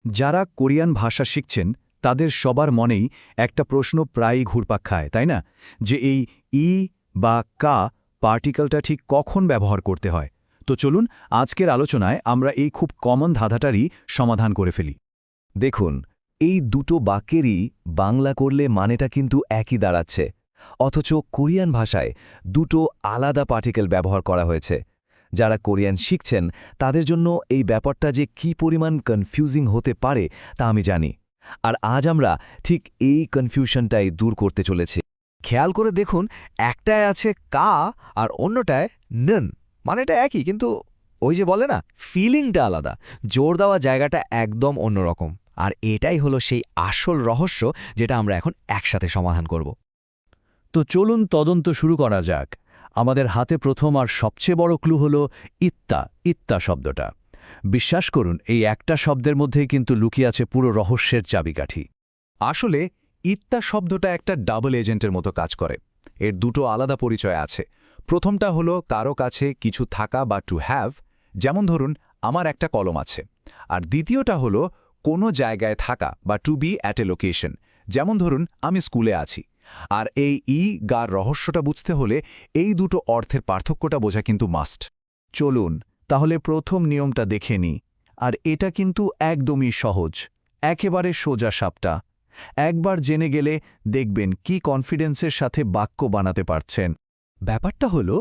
যারা কোরিয়ান ভাষা শিখছেন তাদের সবার মনেই একটা প্রশ্ন প্রায়ই ঘুরপাক খায়, তাই না? যে এই ই বা কা পার্টিকেলটা ঠিক কখন ব্যবহার করতে হয়। তো চলুন আজকের আলোচনায় আমরা এই খুব কমন ধাঁধাটারই সমাধান করে ফেলি। দেখুন, এই দুটো বাক্যেরই বাংলা করলে মানেটা কিন্তু একই দাঁড়াচ্ছে, অথচ কোরিয়ান ভাষায় দুটো আলাদা পার্টিকেল ব্যবহার করা হয়েছে। যারা কোরিয়ান শিখছেন তাদের জন্য এই ব্যাপারটা যে কী পরিমাণ কনফিউজিং হতে পারে তা আমি জানি। আর আজ আমরা ঠিক এই কনফিউশনটাই দূর করতে চলেছি। খেয়াল করে দেখুন, একটায় আছে কা আর অন্যটায় নন। মানেটা একই, কিন্তু ওই যে বলে না, ফিলিংটা আলাদা, জোর দেওয়া জায়গাটা একদম অন্যরকম। আর এটাই হলো সেই আসল রহস্য, যেটা আমরা এখন একসাথে সমাধান করব। তো চলুন তদন্ত শুরু করা যাক। আমাদের হাতে প্রথম আর সবচেয়ে বড় ক্লু হল ইত্তা শব্দটা। বিশ্বাস করুন, এই একটা শব্দের মধ্যেই কিন্তু লুকিয়ে আছে পুরো রহস্যের চাবিকাঠি। আসলে ইত্তা শব্দটা একটা ডাবল এজেন্টের মতো কাজ করে। এর দুটো আলাদা পরিচয় আছে। প্রথমটা হলো কারো কাছে কিছু থাকা বা টু হ্যাভ, যেমন ধরুন আমার একটা কলম আছে। আর দ্বিতীয়টা হলো কোনো জায়গায় থাকা বা to be at a location, যেমন ধরুন আমি স্কুলে আছি। আর এই গার রহস্যটা বুঝতে হলে এই দুটো অর্থের পার্থক্যটা বোঝা কিন্তু মাস্ট। চলুন তাহলে প্রথম নিয়মটা দেখে নিই। আর এটা কিন্তু একদমই সহজ, একেবারে সোজা সাপটা। একবার জেনে গেলে দেখবেন কি কনফিডেন্সের সাথে বাক্য বানাতে পারছেন। ব্যাপারটা হলো,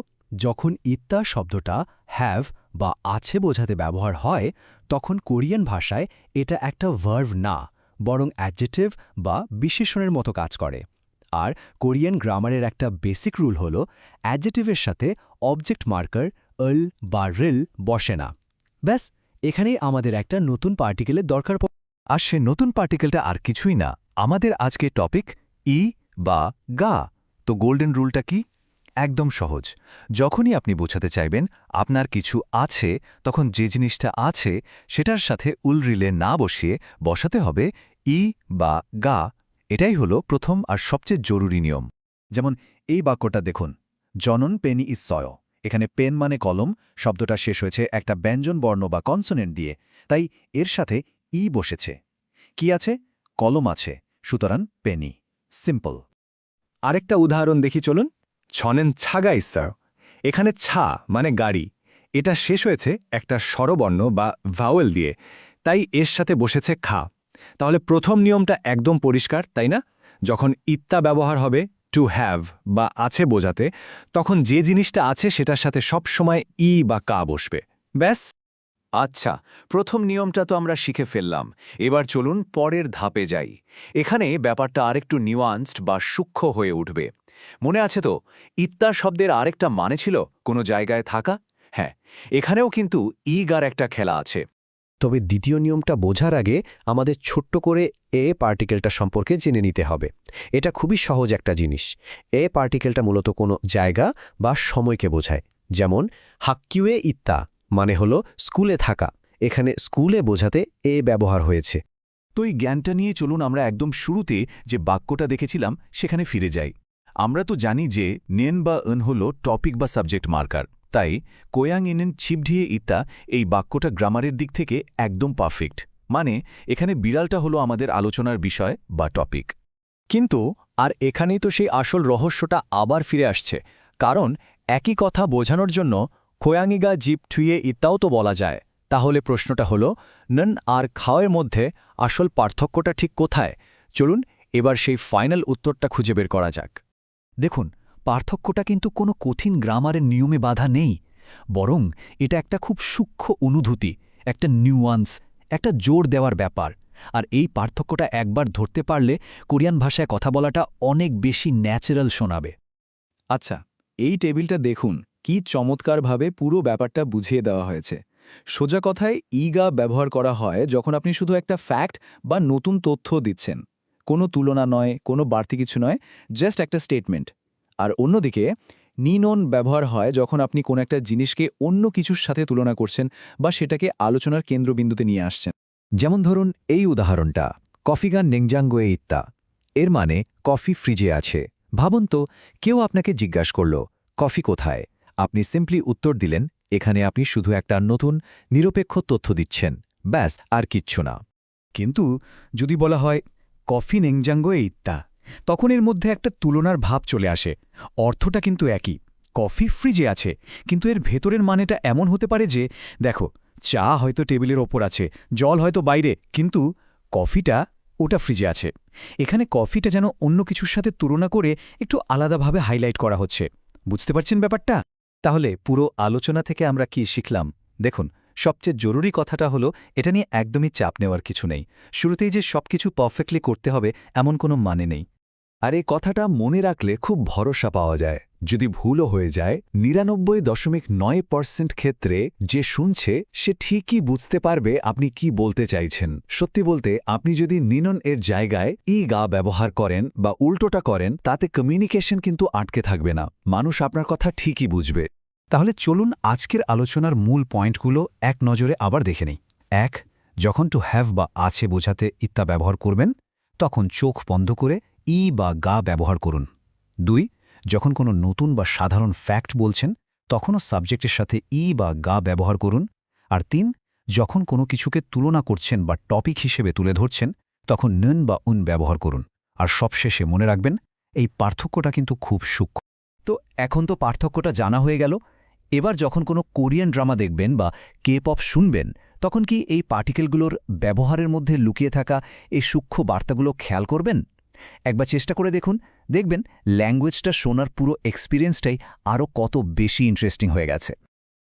যখন ইত্তা শব্দটা হ্যাভ বা আছে বোঝাতে ব্যবহার হয়, তখন কোরিয়ান ভাষায় এটা একটা ভার্ভ না, বরং অ্যাডজেক্টিভ বা বিশেষণের মতো কাজ করে। আর কোরিয়ান গ্রামারের একটা বেসিক রুল হলো, অ্যাডজেক্টিভের সাথে অবজেক্ট মার্কার অল বা রিল বসে না। ব্যাস, এখানেই আমাদের একটা নতুন পার্টিকেলের দরকার পড়ে। আর সে নতুন পার্টিকেলটা আর কিছুই না, আমাদের আজকে টপিক ই বা গা। তো গোল্ডেন রুলটা কি? একদম সহজ। যখনই আপনি বোঝাতে চাইবেন আপনার কিছু আছে, তখন যে জিনিসটা আছে সেটার সাথে উলরিলে না বসিয়ে বসাতে হবে ই বা গা। এটাই হলো প্রথম আর সবচেয়ে জরুরি নিয়ম। যেমন এই বাক্যটা দেখুন, জনন পেনি ইস সয়। এখানে পেন মানে কলম, শব্দটা শেষ হয়েছে একটা ব্যঞ্জন বর্ণ বা কনসোনেন্ট দিয়ে, তাই এর সাথে ই বসেছে। কি আছে? কলম আছে, সুতরাং পেনি। সিম্পল। আরেকটা উদাহরণ দেখি চলুন। ছনেন ছাগা ইসার। এখানে ছা মানে গাড়ি, এটা শেষ হয়েছে একটা স্বরবর্ণ বা ভাওয়েল দিয়ে, তাই এর সাথে বসেছে খা। তাহলে প্রথম নিয়মটা একদম পরিষ্কার, তাই না? যখন ইত্তা ব্যবহার হবে টু হ্যাভ বা আছে বোঝাতে, তখন যে জিনিসটা আছে সেটার সাথে সবসময় ই বা কা বসবে। ব্যাস। আচ্ছা, প্রথম নিয়মটা তো আমরা শিখে ফেললাম। এবার চলুন পরের ধাপে যাই। এখানে ব্যাপারটা আরেকটু নিউয়ান্সড বা সূক্ষ্ম হয়ে উঠবে। মনে আছে তো, ইত্তা শব্দের আরেকটা মানে ছিল কোনো জায়গায় থাকা? হ্যাঁ, এখানেও কিন্তু ইগার একটা খেলা আছে। তবে দ্বিতীয় নিয়মটা বোঝার আগে আমাদের ছোট্ট করে এ পার্টিকেলটা সম্পর্কে জেনে নিতে হবে। এটা খুবই সহজ একটা জিনিস। এ পার্টিকেলটা মূলত কোনো জায়গা বা সময়কে বোঝায়। যেমন হাক্কিউয়ে ইত্তা মানে হলো স্কুলে থাকা। এখানে স্কুলে বোঝাতে এ ব্যবহার হয়েছে। তো এই জ্ঞানটা নিয়ে চলুন আমরা একদম শুরুতে যে বাক্যটা দেখেছিলাম সেখানে ফিরে যাই। আমরা তো জানি যে নেন বা এন হল টপিক বা সাবজেক্ট মার্কার, তাই কোয়াং ইনেন ছিপঢিয়ে ইত্তা এই বাক্যটা গ্রামারের দিক থেকে একদম পারফেক্ট। মানে এখানে বিড়ালটা হলো আমাদের আলোচনার বিষয় বা টপিক। কিন্তু আর এখানেই তো সেই আসল রহস্যটা আবার ফিরে আসছে, কারণ একই কথা বোঝানোর জন্য খোয়াঙ্গিগা জিপ ঠুয়ে ইত্তাও তো বলা যায়। তাহলে প্রশ্নটা হলো, নন আর খাওয়ের মধ্যে আসল পার্থক্যটা ঠিক কোথায়? চলুন এবার সেই ফাইনাল উত্তরটা খুঁজে বের করা যাক। দেখুন, পার্থক্যটা কিন্তু কোনো কঠিন গ্রামারের নিয়মে বাধা নেই, বরং এটা একটা খুব সূক্ষ্ম অনুভূতি, একটা নিউয়ান্স, একটা জোর দেওয়ার ব্যাপার। আর এই পার্থক্যটা একবার ধরতে পারলে কোরিয়ান ভাষায় কথা বলাটা অনেক বেশি ন্যাচারাল শোনাবে। আচ্ছা, এই টেবিলটা দেখুন কি চমৎকারভাবে পুরো ব্যাপারটা বুঝিয়ে দেওয়া হয়েছে। সোজা কথায় ইগা ব্যবহার করা হয় যখন আপনি শুধু একটা ফ্যাক্ট বা নতুন তথ্য দিচ্ছেন। কোনো তুলনা নয়, কোনো বাড়তি কিছু নয়, জাস্ট একটা স্টেটমেন্ট। আর অন্যদিকে নিনন ব্যবহার হয় যখন আপনি কোনো একটা জিনিসকে অন্য কিছুর সাথে তুলনা করছেন বা সেটাকে আলোচনার কেন্দ্রবিন্দুতে নিয়ে আসছেন। যেমন ধরুন এই উদাহরণটা, কফিগান নেংজাঙ্গোয়ে ইত্তা। এর মানে কফি ফ্রিজে আছে। ভাবুন তো, কেউ আপনাকে জিজ্ঞাসা করল কফি কোথায়, আপনি সিম্পলি উত্তর দিলেন। এখানে আপনি শুধু একটা নতুন নিরপেক্ষ তথ্য দিচ্ছেন, ব্যাস, আর কিচ্ছু না। কিন্তু যদি বলা হয় কফি নেংজাঙ্গো ইত্তা, তখন এর মধ্যে একটা তুলনার ভাব চলে আসে। অর্থটা কিন্তু একই, কফি ফ্রিজে আছে, কিন্তু এর ভেতরের মানেটা এমন হতে পারে যে, দেখো, চা হয়তো টেবিলের ওপর আছে, জল হয়তো বাইরে, কিন্তু কফিটা ওটা ফ্রিজে আছে। এখানে কফিটা যেন অন্য কিছুর সাথে তুলনা করে একটু আলাদাভাবে হাইলাইট করা হচ্ছে। বুঝতে পারছেন ব্যাপারটা? তাহলে পুরো আলোচনা থেকে আমরা কি শিখলাম? দেখুন, সবচেয়ে জরুরি কথাটা হলো এটা নিয়ে একদমই চাপ নেওয়ার কিছু নেই। শুরুতেই যে সবকিছু পারফেক্টলি করতে হবে এমন কোনো মানে নেই। আর এই কথাটা মনে রাখলে খুব ভরসা পাওয়া যায়। যদি ভুলও হয়ে যায়, 99.9% ক্ষেত্রে যে শুনছে সে ঠিকই বুঝতে পারবে আপনি কি বলতে চাইছেন। সত্যি বলতে, আপনি যদি নিনন এর জায়গায় গা ব্যবহার করেন বা উল্টোটা করেন, তাতে কমিউনিকেশন কিন্তু আটকে থাকবে না। মানুষ আপনার কথা ঠিকই বুঝবে। তাহলে চলুন আজকের আলোচনার মূল পয়েন্টগুলো এক নজরে আবার দেখে নেই। ১. যখন টু হ্যাভ বা আছে বোঝাতে ইত্তা ব্যবহার করবেন, তখন চোখ বন্ধ করে বা গা ব্যবহার করুন। ২. যখন কোনো নতুন বা সাধারণ ফ্যাক্ট বলছেন, তখনও সাবজেক্টের সাথে বা গা ব্যবহার করুন। আর ৩. যখন কোনো কিছুকে তুলনা করছেন বা টপিক হিসেবে তুলে ধরছেন, তখন নন বা উন ব্যবহার করুন। আর সবশেষে মনে রাখবেন, এই পার্থক্যটা কিন্তু খুব সূক্ষ্ম। তো এখন তো পার্থক্যটা জানা হয়ে গেল। এবার যখন কোনো কোরিয়ান ড্রামা দেখবেন বা কে-পপ শুনবেন, তখন কি এই পার্টিকেলগুলোর ব্যবহারের মধ্যে লুকিয়ে থাকা এই সূক্ষ্ম বার্তাগুলো খেয়াল করবেন? একবার চেষ্টা করে দেখবেন ল্যাঙ্গুয়েজটা শোনার পুরো এক্সপিরিয়েন্সটাই আরও কত বেশি ইন্টারেস্টিং হয়ে গেছে।